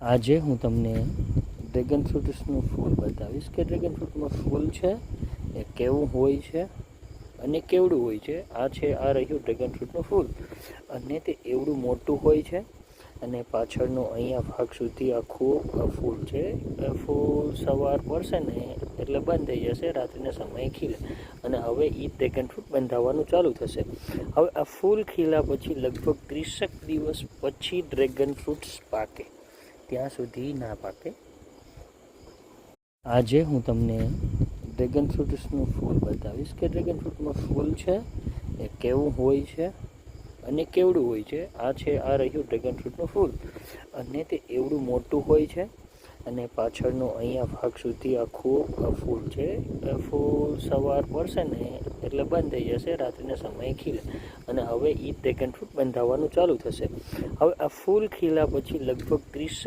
આજે હું તમને ડ્રેગન ફ્રૂટ્સનું ફૂલ બતાવીશ કે ડ્રેગન ફ્રૂટમાં ફૂલ છે એ કેવું હોય છે અને કેવડું હોય છે. આ રહ્યું ડ્રેગન ફ્રૂટનું ફૂલ અને તે એવડું મોટું હોય છે અને પાછળનો અહીંયા ભાગ સુધી આખું ફૂલ છે. ફૂલ સવાર પડશે ને એટલે બંધ થઈ જશે, રાત્રિના સમયે ખીલે અને હવે એ ડ્રેગન ફ્રૂટ બંધાવવાનું ચાલુ થશે. હવે આ ફૂલ ખીલા પછી લગભગ 30 દિવસ પછી ડ્રેગન ફ્રૂટ્સ પાકે, ત્યાં સુધી ના પાકે. આજે હું તમને ડ્રેગન ફ્રૂટ્સનું ફૂલ બતાવીશ કે ડ્રેગન ફ્રૂટમાં ફૂલ છે એ કેવું હોય છે અને કેવડું હોય છે. આ રહ્યું ડ્રેગન ફ્રૂટનું ફૂલ અને તે એવડું મોટું હોય છે અને પાછળનો અહીંયા ભાગ સુધી આખું ફૂલ છે. ફૂલ સવાર પડશે ને એટલે બંધ થઈ જશે, રાત્રિના સમયે ખીલે અને હવે એ ડ્રેગન ફ્રૂટ બંધાવવાનું ચાલુ થશે. હવે આ ફૂલ ખીલા પછી લગભગ 30